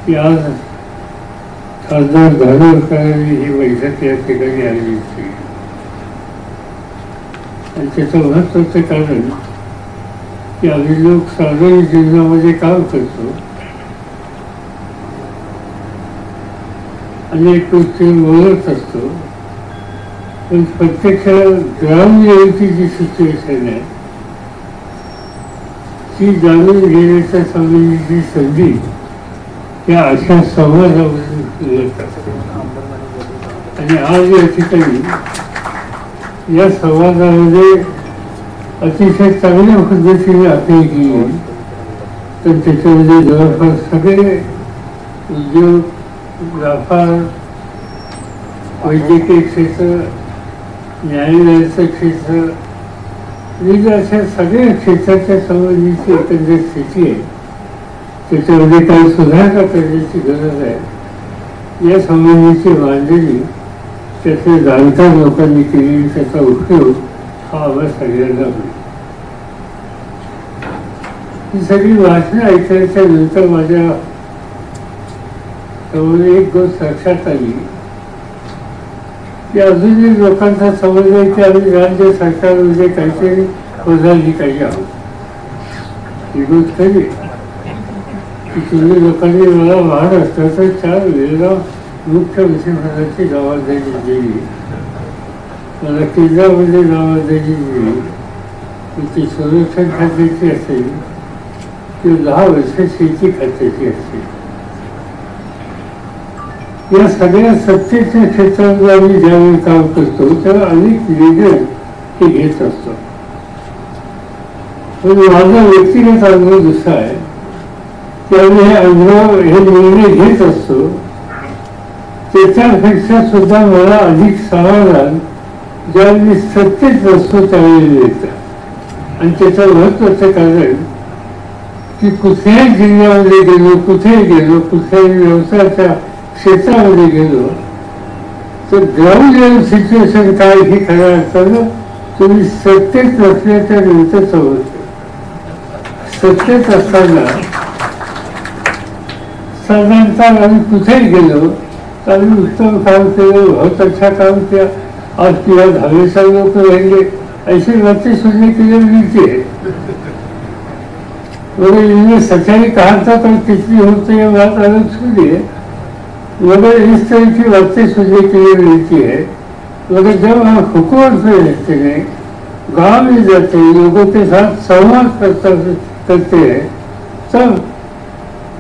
की आज खासदार धानोरकरांनी ही बैठक या ठिकाणी आयोजित केली आणि त्याचं महत्त्वाचं कारण की आम्ही लोक सार्वजनिक जीवनामध्ये काम करतो, अनेक गोष्टी बोलत असतो, पण प्रत्यक्ष ग्राउंड लेवलची जी सिच्युएशन आहे ती जाणून घेण्याच्या संबंधीची संधी त्या अशा संवादामधून मिळत असते. आणि आज या ठिकाणी या संवादामध्ये अतिशय चांगल्या पद्धतीने अपील केली, तर त्याच्यामध्ये जवळपास सगळे उद्योग, व्यापार, वैद्यकीय क्षेत्र, न्यायालयाचं क्षेत्र, विविध अशा सगळ्या क्षेत्राच्या संबंधीची एकंदर स्थिती आहे, त्याच्यामध्ये काही सुधारणा करण्याची गरज आहे या संबंधीची मांडणी त्याचे जाणकार लोकांनी केली. त्याचा उपयोग हा आम्हाला सगळ्यांना होईल. ही सगळी भाषणं ऐकल्याच्या नंतर माझ्या समोर एक गोष्ट लक्षात आली की अजूनही लोकांचा समज आहे की आम्ही राज्य सरकारमध्ये काहीतरी पदाधिकारी आहोत. ही गोष्ट खरी की तुम्ही लोकांनी मला महाराष्ट्राचं 4 वेळेला मुख्यमंत्रीपदाची जबाबदारी दिली, मला केंद्रामध्ये जबाबदारी दिली, ती संरक्षण खात्याची असेल किंवा 10 वर्ष शेती खात्याची असेल. या सगळ्या सत्तेच्या क्षेत्रात आम्ही ज्यावेळी काम करतो तेव्हा अनेक निर्णय ते घेत असतो. पण माझा व्यक्तिगत अनुभव दुसरा आहे की आम्ही हे निर्णय घेत असतो, त्याच्यापेक्षा सुद्धा मला अधिक समाधान ज्यावेळी मी सत्तेत नसतो त्यावेळी येतं. आणि त्याचं महत्त्वाचं कारण की कुठल्याही जिल्ह्यामध्ये गेलो, कुठेही गेलो, कुठल्याही व्यवसायाच्या क्षेत्रामध्ये गेलो तर ग्राउंड लेवल सिच्युएशन काय ही खऱ्या अर्थानं तुम्ही सत्तेत नसल्याच्या नंतर समजतं. सत्तेत असताना साधारणतः आम्ही कुठेही गेलो तर आम्ही उत्तम काम केलं, बहुत अच्छा काम किया, आज किया, हमेशा लोग रहेंगे, ऐसी बातें सुनने के लिए मिलती है. मगर इनमें सच्चाई कहा था तो कितनी होती है बात अलग सुनिए, मगर इस तरह की बातें सुनने के लिए मिलती है. मगर जब हम हुकूमत में रहते हैं, गाँव में जाते हैं, लोगों के साथ संवाद करते हैं, तब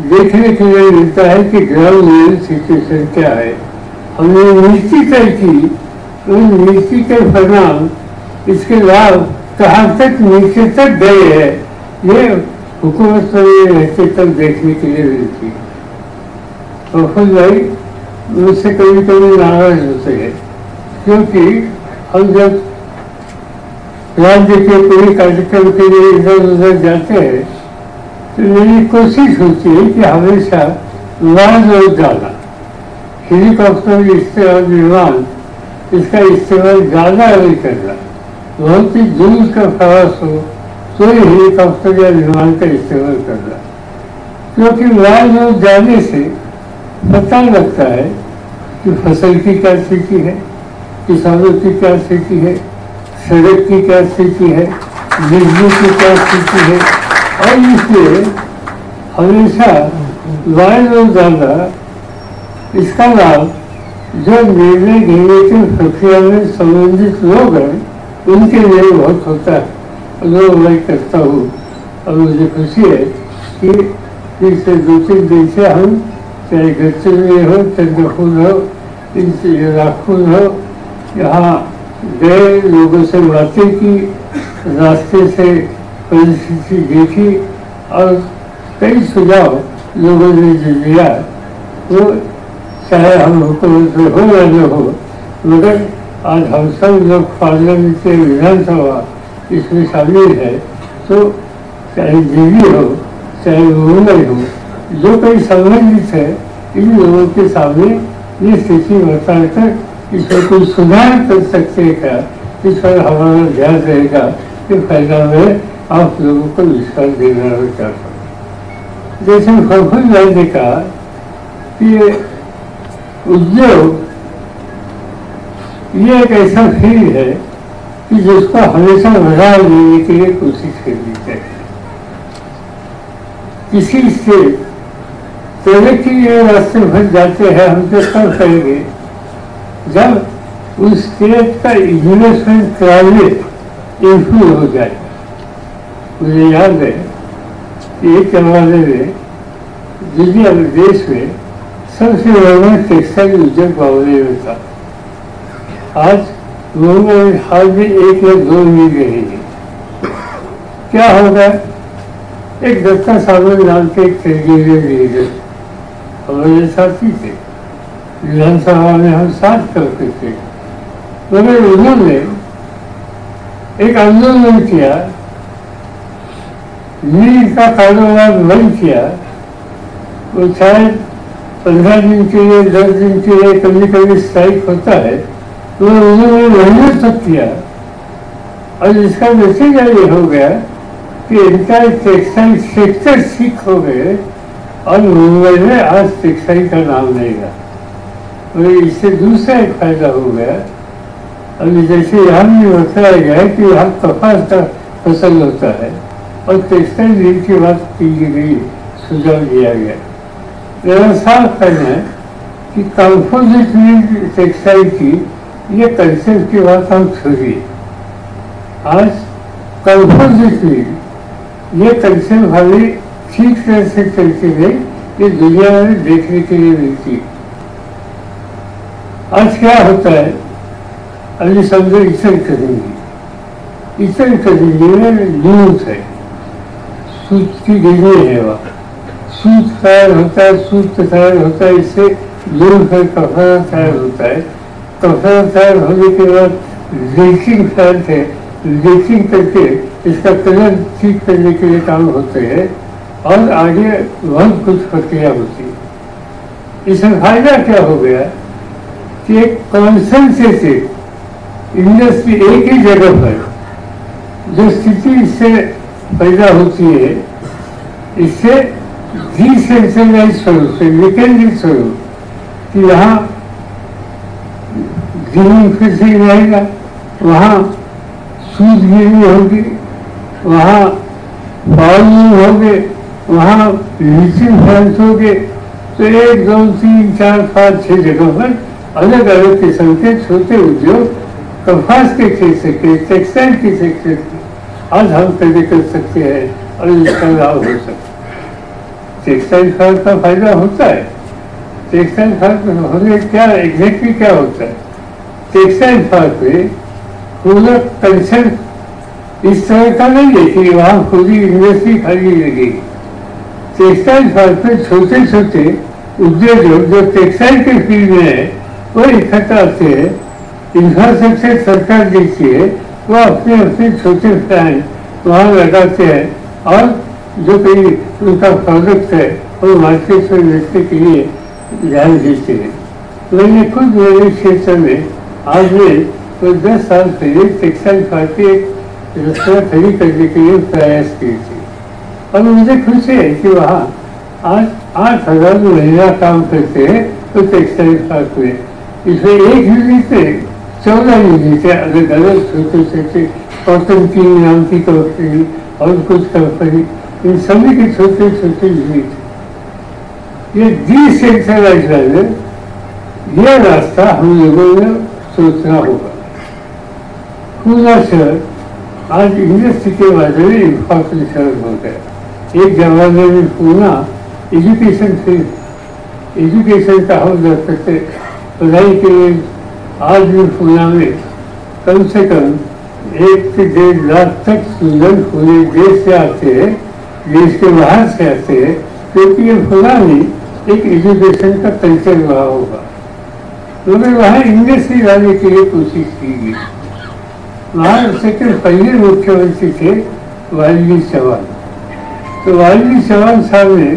देखने के लिए मिलता है कि ग्राउंड लेवल सिचुएशन क्या है. हमने नीति तय की, उन नीति के परिणाम, इसके लाभ कहाँ तक नीचे तक गए हैं, ये हुकूमत में रहते तक देखने के लिए मिलती है. प्रफुल्ल भाई मुझसे कभी कभी नाराज होते हैं क्योंकि हम जब राज्य के पूरे कार्यक्रम के लिए इधर उधर जाते हैं तो मेरी कोशिश होती है कि हमेशा लाभ और ज़्यादा हेलीकॉप्टर इस्तेमाल निर्माण इसका इस्तेमाल ज़्यादा नहीं करना. बहुत ही दूर का प्रवास हो तो ही हेलीकॉप्टर या विमान का इस्तेमाल करना, क्योंकि लाभ और जाने से पता लगता है कि फसल की क्या स्थिति है, किसानों की क्या स्थिति है, सड़क की क्या स्थिति है, बिजली की क्या स्थिति है. और इसलिए हमेशा लाभ और ज़्यादा इसका लाभ जो निर्णय घेने की प्रक्रिया में संबंधित लोग हैं उनके लिए बहुत होता है. जो मैं करता हूँ और मुझे खुशी है कि पिछले 2-3 दिन से हम चाहे गढ़चिरौली हो, चंद्रपुर हो, इनसे राखपुर हो, यहाँ गए, लोगों से बातें की, रास्ते से परिस्थिति देखी और कई सुझाव लोगों ने जो दिया वो चाहे हम हुकूमत में हो या न हो, मगर आज हम सब लोग पार्लियामेंट के विधानसभा इसमें शामिल है, तो चाहे दिल्ली हो चाहे मुंबई हो, जो कोई संबंधित है इन लोगों के सामने ये स्थिति बताकर इसमें कोई सुधार कर सकते हैं क्या, इस पर हमारा ध्यान रहेगा. कि फायदा मैं आप लोगों को विश्वास देना चाहता हूँ. जैसे प्रफुल्ल भाई ने कहा कि उद्योग ये एक ऐसा फील्ड है कि जिसको हमेशा बढ़ा लेने के लिए कोशिश करनी चाहिए। किसी से तरक्की के रास्ते भर जाते हैं हम तो तब करेंगे जब उस स्टेट का इन्वेस्टमेंट क्लाइमेट इम्प्रूव हो जाए। मुझे याद है कि एक जमाने में दुनिया में देश में सबसे बड़ा टेक्सटाइल उद्योग बावले में था। आज लोगों में हाल में 1 या 2 मिल रही है। क्या होगा? एक दत्ता सावंत नाम के एक ट्रेड लीडर हमारे साथी थे, विधानसभा में हम साथ करते थे, मगर उन्होंने एक आंदोलन किया, नील का कारोबार बंद किया। वो शायद 15 दिन के लिए 10 दिन के लिए कभी कभी स्ट्राइक होता है, तो उन्होंने मेहनत तक किया और इसका नतीजा ये हो गया कि इनका टेक्सटाइल सेक्टर ठीक हो गए और मुंबई में आज टेक्सटाइल का नाम नहीं रहा। और इससे दूसरा एक फायदा हो गया। अभी जैसे यहाँ भी बताया गया कि यहाँ कपास का फसल होता है और टेक्सटाइल नील की बात की गई, सुझाव दिया गया। मेरा साफ कहना है कि कंपोजिट नील टेक्सटाइल की ये कंसेप्ट की बात हम छोड़िए। आज कंपोजिट नील ये कंसेप्ट हमें ठीक तरह से चलती है, ये दुनिया में देखने के लिए मिलती है। आज क्या होता है? अभी समझो इचन करेंगे, इचन करेंगे में लूट है, सूत की गिरनी है, वहाँ सूत तैयार होता है, सूत तैयार होता है, इससे लूट कर कपड़ा तैयार होता है। कपड़ा तैयार होने के बाद ब्लीचिंग प्लांट है, ब्लीचिंग करके इसका कलर ठीक करने के लिए काम होते हैं और आगे बहुत कुछ प्रक्रिया होती है। इसमें फायदा क्या हो गया कि एक कॉन्सेंट्रेटेड इंडस्ट्री एक ही जगह पर जो स्थिति इससे पैदा होती है, इससे डिसेंट्रलाइज स्वरूप से विकेंद्रित स्वरूप कि यहाँ गिनी फिर से रहेगा, वहाँ सूद गिनी होगी, वहाँ पानी होंगे, वहाँ ब्लीचिंग प्लांट होंगे। तो 1, 2, 3, 4, 5, 6 जगह पर अलग अलग किस्म के छोटे उद्योग कपास के क्षेत्र के, टेक्सटाइल के क्षेत्र के आज हम पैदा कर सकते हैं और इसका लाभ हो सकता है। टेक्सटाइल पार्क का फायदा होता है। टेक्सटाइल पार्क होने क्या एग्जैक्टली क्या होता है? टेक्सटाइल पार्क में पूरा कंसेप्ट इस तरह का नहीं है कि वहाँ पूरी इंडस्ट्री खाली लगेगी। टेक्सटाइल पार्क में छोटे छोटे उद्योग जो टेक्सटाइल के फील्ड में है वो इकट्ठा आते हैं। इंफ्रास्ट्रक्चर सरकार देती है, वो अपने अपने छोटे प्लांट वहाँ लगाते हैं और जो कहीं उनका प्रोडक्ट है वो मार्केट में बेचने के लिए ध्यान देते हैं। मैंने खुद मेरे क्षेत्र में आज में तो 10 साल पहले टेक्सटाइल पार्क के एक रेस्तरां खड़ी करने के लिए प्रयास किए थे और मुझे खुशी है कि वहाँ आज 8,000 महिला काम करते हैं तो टेक्सटाइल पार्क में। इसमें एक यूनिट में 14 यूनिट है, अलग अलग छोटे छोटे कॉटन की नाम की कंपनी और कुछ कंपनी, इन सभी के छोटे छोटे यूनिट। ये डिसेंट्रलाइज है, यह रास्ता हम लोगों ने सोचना होगा। पूना शहर आज इंडस्ट्री के बारे में इम्पोर्टेंट शहर हो गया। एक जमाने में पूना एजुकेशन का हम जा सकते पढ़ाई के लिए। आज भी पूना में कम से कम 1 से 1.5 लाख तक स्टूडेंट पूरे देश से आते हैं, देश के बाहर से आते हैं, क्योंकि ये पूना में एक एजुकेशन का कल्चर रहा होगा। मगर वहाँ इंडस्ट्री लाने के लिए कोशिश की गई। महाराष्ट्र के पहले मुख्यमंत्री थे वाल्मी चौहान। तो वाल्मी चौहान साहब ने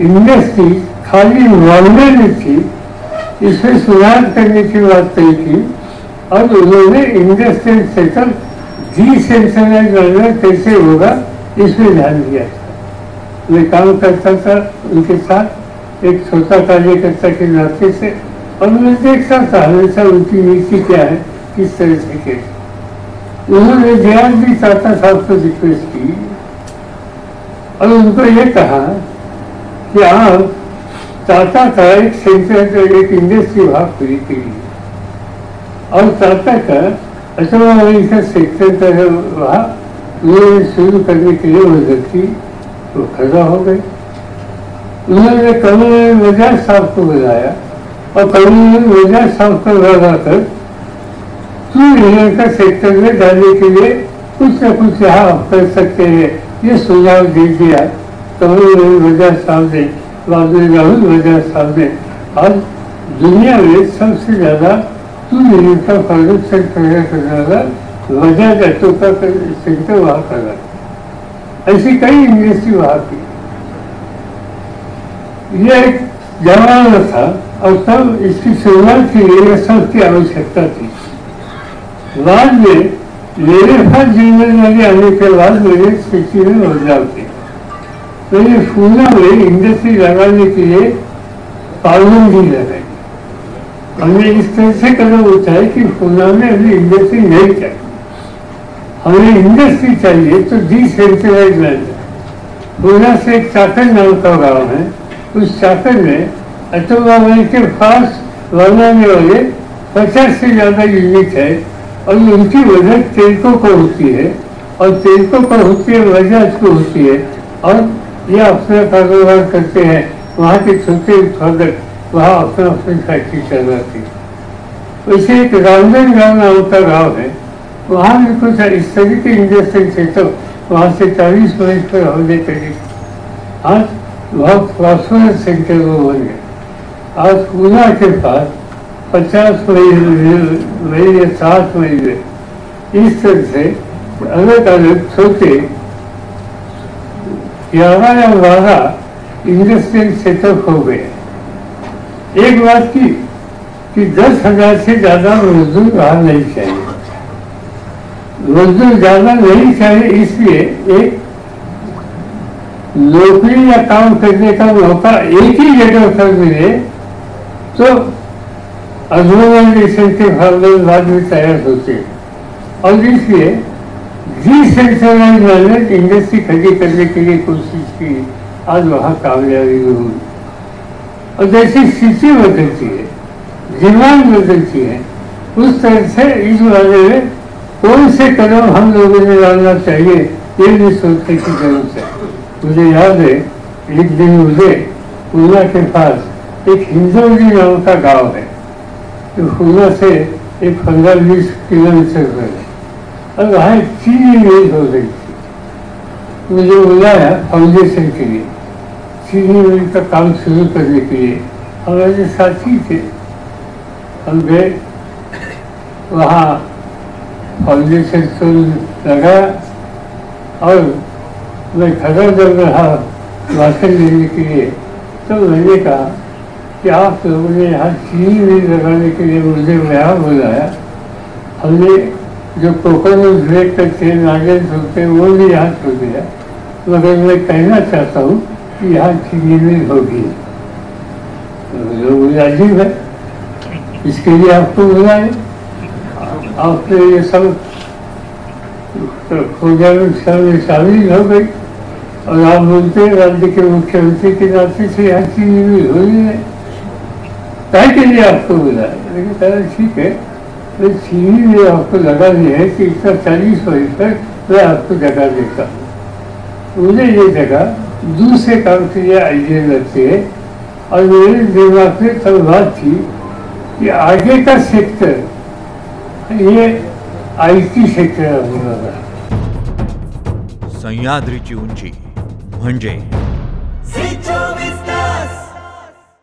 इंडस्ट्री खाली बॉम्बे में थी, इसमें सुधार करने की बात कही थी और उन्होंने इंडस्ट्रियल सेक्टर डिसेंट्रलाइज कैसे होगा इसमें ध्यान दिया था। मैं काम करता था उनके साथ एक छोटा कार्यकर्ता के नाते से, और मैं देखता था हमेशा उनकी नीति क्या है, किस तरह से कैसे। उन्होंने ध्यान भी टाटा साहब को रिक्वेस्ट की और उनको ये कहा कि आप टाटा का एक सेंटर, एक इंडस्ट्री वहाँ पूरी कीजिए, और टाटा का ऑटोमोबाइल का सेक्टर का वहाँ उन्होंने शुरू करने के लिए मदद की, वो खड़ा हो गए। उन्होंने कमल बजाज साहब को बुलाया और कमल बजाज साहब को लगाकर टू व्हीलर का सेक्टर में डालने के लिए कुछ न कुछ यहाँ आप कर सकते हैं, ये सुझाव दे दिया कमल बजाज साहब ने। बाद में राहुल बजाज साहब ने आज दुनिया में सबसे ज्यादा टू व्हीलर का प्रोडक्शन पैदा करने वाला बजाज ऑटो का सेंटर वहाँ कर रहा। ऐसी कई इंडस्ट्री वहाँ की। ये एक जमाना था और तब इसकी शुरुआत के लिए सबकी आवश्यकता थी। बाद में मेरे पास जिम्मेदारी आने के बाद मेरे स्थिति में बदलाव थे। मैंने पूना में इंडस्ट्री लगाने के लिए पाबंदी लगाई। हमने इस तरह से कदम उठाया कि पूना में अभी इंडस्ट्री नहीं चाहिए, हमें इंडस्ट्री चाहिए तो डिसेंट्रलाइज लैंड। पूना से एक चाकर नाम का गाँव है, उस चाकर में ऑटोमोबाइल के पास बनाने वाले 50 से ज्यादा यूनिट है और उनकी वजह तेलको को होती है और तेलको को होती है, बजाज को होती है, और ये अपना कारोबार करते हैं। वहाँ के छोटे उत्पादक वहाँ अपना अपनी फैक्ट्री चलाते हैं। वैसे एक रामधन गाँव नाम का गाँव है, वहाँ भी कुछ इस तरह के इंडस्ट्रियल सेटअप वहाँ से 40 माइल पर होने करीब आज बहुत प्रॉस्परस सेंटर वो बन गया। आज पूना के पास 50 माइल या 60 माइल में इस तरह से अलग अलग छोटे 11 या 12 इंडस्ट्रियल सेटअप हो गए। एक बात की कि 10,000 से ज्यादा मजदूर वहाँ नहीं चाहिए। मजदूर ज्यादा नहीं चाहिए, इसलिए एक नौकरी या काम करने का मौका एक ही जगह पर मिले तो ऑर्गेनाइजेशन के फार्मर बाद में तैयार होते हैं। और इसलिए डिसेंट्रलाइज मैनेज इंडस्ट्री खड़ी करने के लिए कोशिश की, आज वहाँ कामयाबी हुई। और जैसी स्थिति बदलती है, डिमांड बदलती है, उस तरह से इस बारे में कौन से कदम हम लोगों ने डालना चाहिए ये भी सोचने की जरूरत है। मुझे याद है एक दिन मुझे पूना के पास एक हिंदौली नाम का गांव है, जो पूना से एक 15-20 किलोमीटर पर है, और वहाँ एक चीनी मिल हो रही थी। मुझे बुलाया फाउंडेशन के लिए, चीनी मिल का काम शुरू करने के लिए। हमारे साथी थे, हम गए वहाँ, फाउंडेशन तो लगाया और मैं खड़ा जब रहा भाषण देने के लिए, तो मैंने कहा कि आप लोगों ने यहाँ चीनी मिल लगाने के लिए मुझे यहाँ बुलाया। हमने जो कोकोनट ब्रेक करते हैं, नारियल धोते हैं, वो भी यहाँ छोड़ दिया, मगर मैं कहना चाहता हूँ कि यहाँ चीनी मिल होगी। लोग अजीब है, इसके लिए आपको बुलाए, आपने ये सब प्रोग्राम में शामिल हो गई और आप बोलते हैं राज्य के मुख्यमंत्री के नाते से यहाँ चीनी मिल हो रही है, क्या के लिए आपको बुलाया? लेकिन कहा ठीक है, मैं चीनी में आपको लगानी है कि इतना 40 बजे तक मैं आपको जगह देता हूँ। मुझे ये जगह दूसरे काम के लिए आइडिया लगती है, और मेरे दिमाग में तब बात थी कि आगे का सेक्टर ये IT सेक्टर होने वाला। सह्याद्रीची उंची म्हणजे